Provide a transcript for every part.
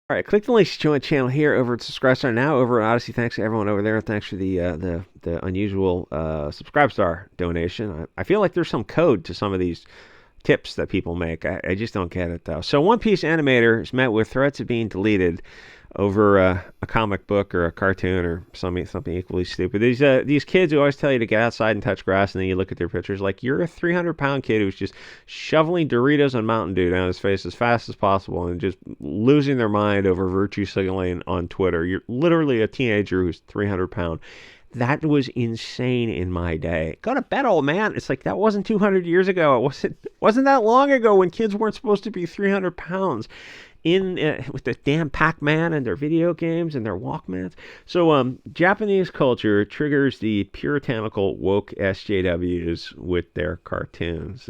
All right, click the links to join the channel here over at Subscribe Star now over at Odyssey. Thanks to everyone over there, and thanks for the unusual Subscribe Star donation. I feel like there's some code to some of these tips that people make. I just don't get it though. So One Piece animator is met with threats of being deleted over a comic book or a cartoon or something equally stupid. These kids who always tell you to get outside and touch grass, and then you look at their pictures like you're a 300-pound kid who's just shoveling Doritos and Mountain Dew down his face as fast as possible and just losing their mind over virtue signaling on Twitter. You're literally a teenager who's 300 pounds. That was insane in my day. Go to bed, old man. It's like that wasn't 200 years ago. It wasn't that long ago when kids weren't supposed to be 300 pounds in with the damn Pac-Man and their video games and their Walkmans. So Japanese culture triggers the puritanical woke SJWs with their cartoons.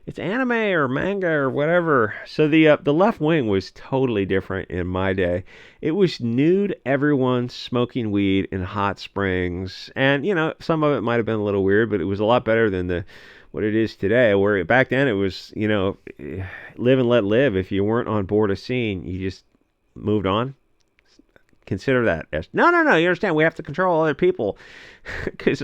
It's anime or manga or whatever. So the left wing was totally different in my day. It was nude everyone smoking weed in hot springs, and some of it might have been a little weird, but it was a lot better than what it is today, where back then it was, live and let live. If you weren't on board a scene, you just moved on. Consider that. Yes. No. You understand? We have to control other people because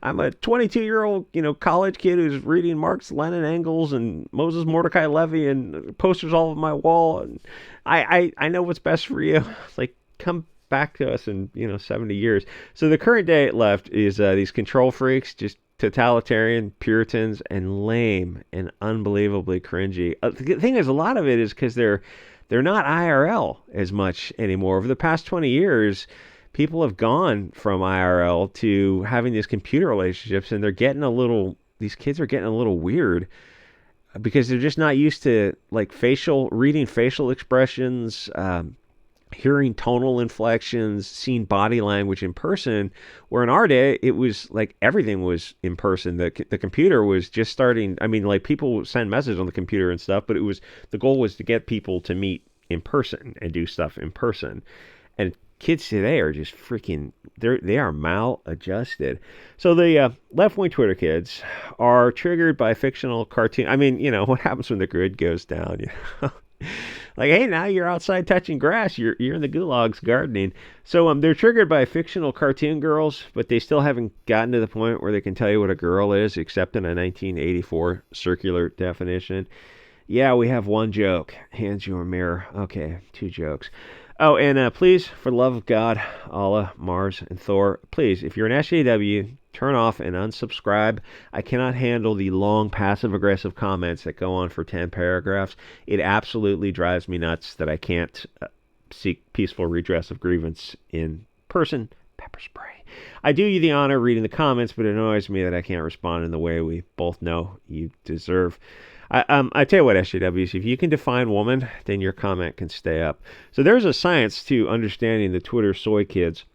I'm a 22-year-old, college kid who's reading Marx, Lenin, Engels, and Moses Mordecai Levy and posters all over my wall. And I know what's best for you. It's like, come back to us in 70 years. So the current day left is these control freaks, just totalitarian Puritans, and lame and unbelievably cringy. The thing is, a lot of it is because they're not IRL as much anymore. Over the past 20 years, people have gone from IRL to having these computer relationships, and these kids are getting a little weird because they're just not used to reading facial expressions, hearing tonal inflections, seeing body language in person, where in our day, it was like everything was in person. The computer was just starting. I mean, people send messages on the computer and stuff, but the goal was to get people to meet in person and do stuff in person. And kids today are just they are maladjusted. So the left-wing Twitter kids are triggered by fictional cartoon. I mean, what happens when the grid goes down, Like, hey, now you're outside touching grass. You're in the gulags gardening. So they're triggered by fictional cartoon girls, but they still haven't gotten to the point where they can tell you what a girl is, except in a 1984 circular definition. Yeah, we have one joke. Hands you a mirror. Okay, 2 jokes. Oh, and please, for the love of God, Allah, Mars, and Thor, please, if you're an SJW, turn off and unsubscribe. I cannot handle the long passive-aggressive comments that go on for 10 paragraphs. It absolutely drives me nuts that I can't seek peaceful redress of grievance in person. Pepper spray. I do you the honor of reading the comments, but it annoys me that I can't respond in the way we both know you deserve. I tell you what, SJWs, if you can define woman, then your comment can stay up. So there's a science to understanding the Twitter soy kids.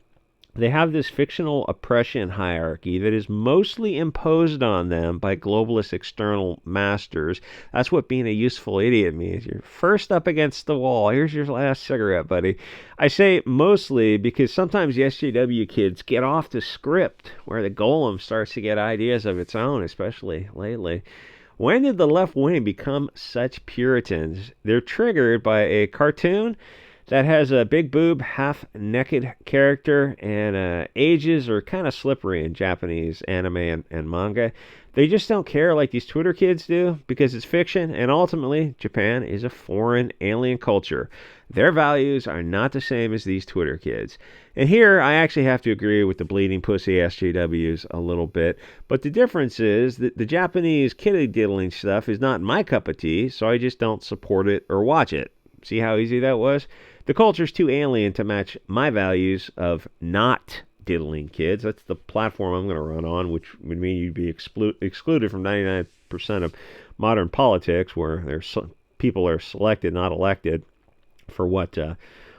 They have this fictional oppression hierarchy that is mostly imposed on them by globalist external masters. That's what being a useful idiot means. You're first up against the wall. Here's your last cigarette, buddy. I say mostly because sometimes the SJW kids get off the script where the golem starts to get ideas of its own, especially lately. When did the left wing become such Puritans? They're triggered by a cartoon that has a big boob, half-naked character, and ages are kind of slippery in Japanese anime and manga. They just don't care like these Twitter kids do because it's fiction, and ultimately, Japan is a foreign alien culture. Their values are not the same as these Twitter kids. And here, I actually have to agree with the bleeding pussy SJWs a little bit, but the difference is that the Japanese kiddie-diddling stuff is not my cup of tea, so I just don't support it or watch it. See how easy that was? The culture's too alien to match my values of not diddling kids. That's the platform I'm going to run on, which would mean you'd be excluded from 99% of modern politics, where people are selected, not elected, for what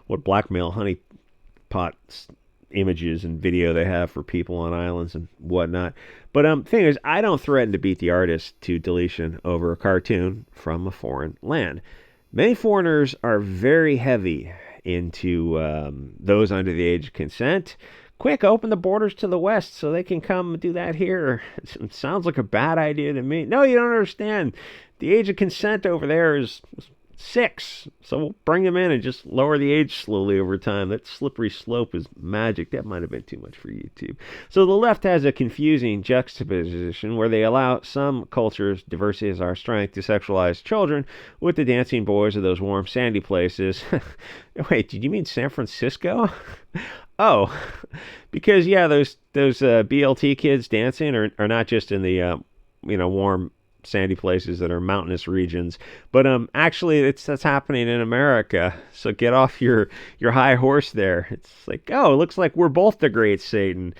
blackmail honeypot images and video they have for people on islands and whatnot. But thing is, I don't threaten to beat the artist to deletion over a cartoon from a foreign land. Many foreigners are very heavy into those under the age of consent. Quick, open the borders to the West so they can come do that here. It sounds like a bad idea to me. No, you don't understand. The age of consent over there is 6. So we'll bring them in and just lower the age slowly over time. That slippery slope is magic. That might have been too much for YouTube. So the left has a confusing juxtaposition where they allow some cultures, diversity is our strength, to sexualize children with the dancing boys of those warm, sandy places. Wait, did you mean San Francisco? Oh, because yeah, those BLT kids dancing are not just in the warm sandy places that are mountainous regions, but actually that's happening in America. So get off your high horse there. It's like, oh, it looks like we're both the great Satan.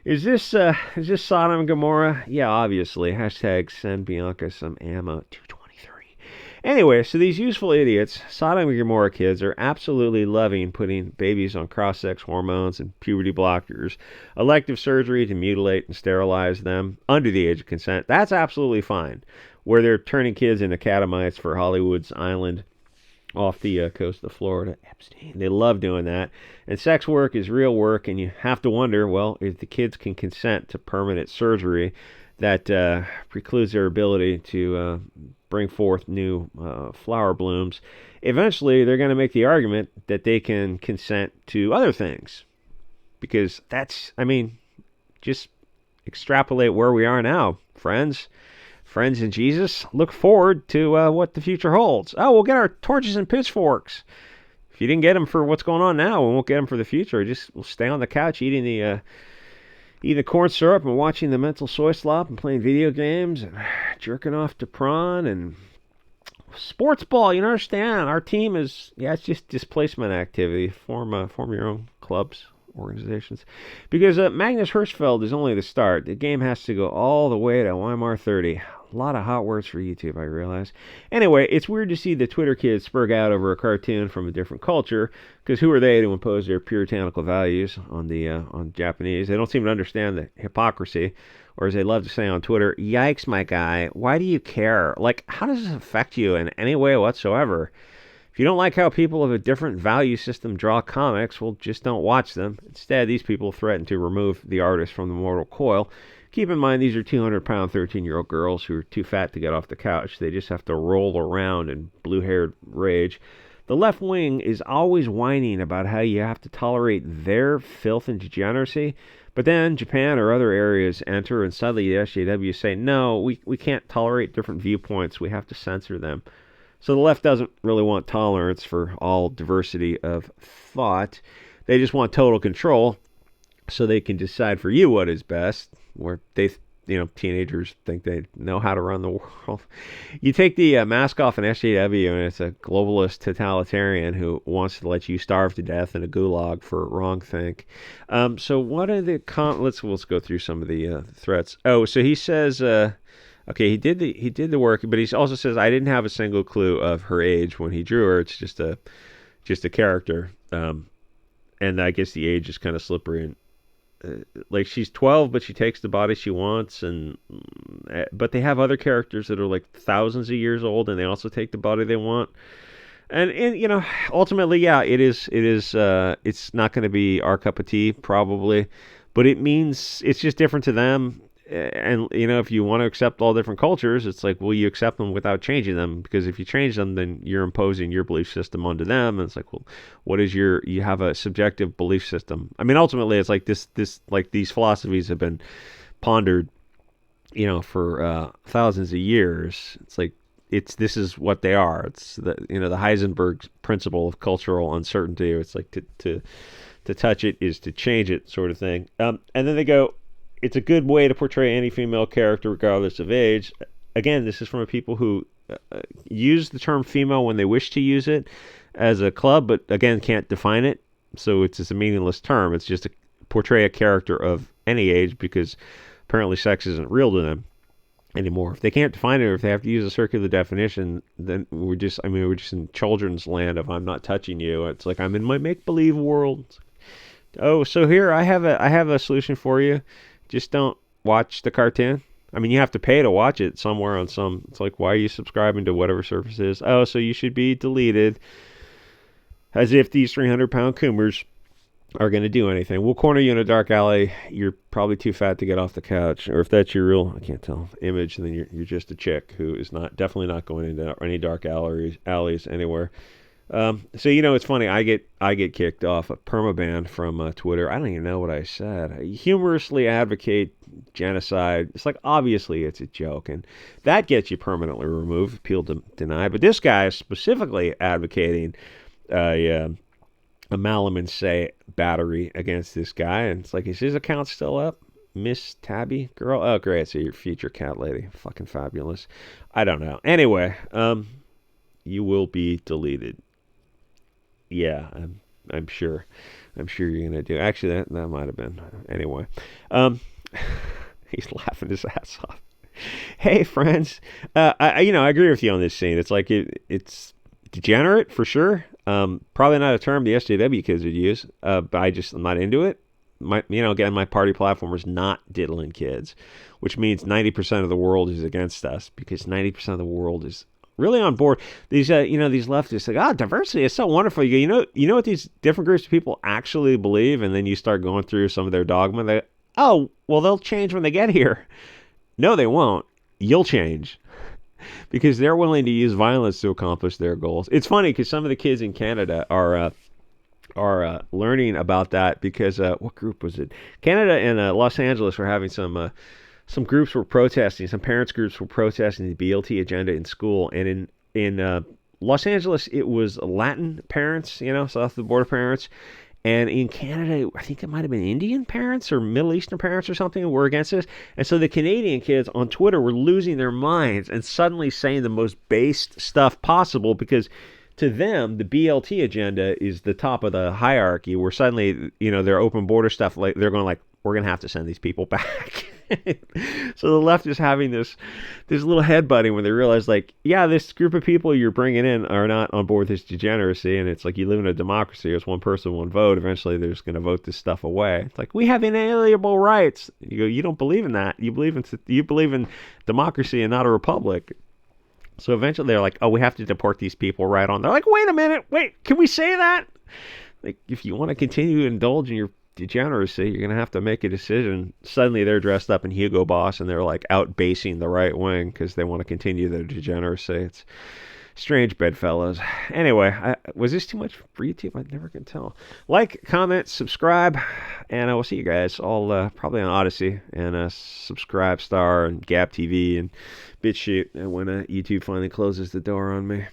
Is this Sodom and Gomorrah? Yeah, obviously. Hashtag send Bianca some ammo. 223. Anyway, so these useful idiots, Sodom and Gomorrah kids, are absolutely loving putting babies on cross-sex hormones and puberty blockers, elective surgery to mutilate and sterilize them under the age of consent. That's absolutely fine. Where they're turning kids into catamites for Hollywood's Island off the coast of Florida. Epstein. They love doing that. And sex work is real work, and you have to wonder, well, if the kids can consent to permanent surgery that precludes their ability to bring forth new flower blooms, eventually they're going to make the argument that they can consent to other things. Because just extrapolate where we are now, friends. Friends in Jesus, look forward to what the future holds. Oh, we'll get our torches and pitchforks. If you didn't get them for what's going on now, we won't get them for the future. We'll stay on the couch eating the corn syrup and watching the mental soy slop and playing video games and jerking off to prawn and sports ball. You understand? Our team is, it's just displacement activity. Form your own clubs, organizations. Because Magnus Hirschfeld is only the start. The game has to go all the way to Weimar 30. A lot of hot words for YouTube, I realize. Anyway, it's weird to see the Twitter kids spurg out over a cartoon from a different culture, because who are they to impose their puritanical values on Japanese? They don't seem to understand the hypocrisy, or as they love to say on Twitter, yikes, my guy, why do you care? Like, how does this affect you in any way whatsoever? If you don't like how people of a different value system draw comics, well, just don't watch them. Instead, these people threaten to remove the artist from the mortal coil. Keep in mind, these are 200-pound, 13-year-old girls who are too fat to get off the couch. They just have to roll around in blue-haired rage. The left wing is always whining about how you have to tolerate their filth and degeneracy. But then Japan or other areas enter, and suddenly the SJW say, no, we can't tolerate different viewpoints. We have to censor them. So the left doesn't really want tolerance for all diversity of thought. They just want total control so they can decide for you what is best, where teenagers think they know how to run the world. You take the mask off an SJW and it's a globalist totalitarian who wants to let you starve to death in a gulag for wrongthink. So what are the let's go through some of the threats. Oh, so he says okay, he did the work, but he also says I didn't have a single clue of her age when he drew her. It's just a character, and I guess the age is kind of slippery. And like she's 12, but she takes the body she wants, but they have other characters that are like thousands of years old, and they also take the body they want. And ultimately, yeah, it's not going to be our cup of tea probably, but it means it's just different to them. And if you want to accept all different cultures, it's like, will you accept them without changing them? Because if you change them, then you're imposing your belief system onto them. And it's like, well, what is you have a subjective belief system. I mean, ultimately, it's like this like these philosophies have been pondered, for thousands of years. It's like this is what they are. It's the the Heisenberg principle of cultural uncertainty. It's like to touch it is to change it, sort of thing. And then they go, it's a good way to portray any female character regardless of age. Again, this is from people who use the term female when they wish to use it as a club, but again, can't define it. So it's just a meaningless term. It's just to portray a character of any age, because apparently sex isn't real to them anymore. If they can't define it, or if they have to use a circular definition, then we're just in children's land of I'm not touching you. It's like I'm in my make-believe world. Oh, so here I have a solution for you. Just don't watch the cartoon. I mean, you have to pay to watch it somewhere on some. It's like, why are you subscribing to whatever service it is? Oh, so you should be deleted. As if these 300-pound coomers are going to do anything. We'll corner you in a dark alley. You're probably too fat to get off the couch, or if that's your real, I can't tell, image, then you're just a chick who is definitely not going into any dark alleys anywhere. So it's funny. I get kicked off a permaban from Twitter. I don't even know what I said. I humorously advocate genocide. It's like obviously it's a joke, and that gets you permanently removed, appeal denied. But this guy is specifically advocating a Malaman say battery against this guy, and it's like, is his account still up? Miss Tabby girl? Oh, great. So your future cat lady. Fucking fabulous. I don't know. Anyway, you will be deleted. Yeah, I'm sure. I'm sure you're gonna do. Actually, that might have been. Anyway, he's laughing his ass off. Hey, friends. I agree with you on this scene. It's like it's degenerate for sure. Probably not a term the SJW kids would use. But I'm not into it. Again, my party platform is not diddling kids, which means 90% of the world is against us because 90% of the world is really on board. These leftists like, diversity is so wonderful. You know what these different groups of people actually believe, and then you start going through some of their dogma. They'll change when they get here. No, they won't. You'll change because they're willing to use violence to accomplish their goals. It's funny because some of the kids in Canada are learning about that because what group was it? Canada and Los Angeles were having some groups were protesting, some parents groups were protesting the BLT agenda in school, and in Los Angeles it was Latin parents, south of the border parents, and in Canada I think it might have been Indian parents or Middle Eastern parents or something were against this, and so the Canadian kids on Twitter were losing their minds and suddenly saying the most based stuff possible because to them, the BLT agenda is the top of the hierarchy. Where suddenly, their open border stuff, like they're going like, we're going to have to send these people back. So the left is having this little headbutting when they realize, like, yeah, this group of people you're bringing in are not on board with this degeneracy, and it's like you live in a democracy. It's one person, one vote. Eventually, they're just going to vote this stuff away. It's like we have inalienable rights. You go, you don't believe in that. You believe in democracy and not a republic. So eventually they're like, oh, we have to deport these people right on. They're like, wait a minute. Wait, can we say that? Like, if you want to continue to indulge in your degeneracy, you're going to have to make a decision. Suddenly they're dressed up in Hugo Boss and they're like out basing the right wing because they want to continue their degeneracy. It's strange bedfellows. Anyway, was this too much for YouTube? I never can tell. Like, comment, subscribe, and I will see you guys all probably on Odyssey and Subscribe Star and Gap TV and BitChute when YouTube finally closes the door on me.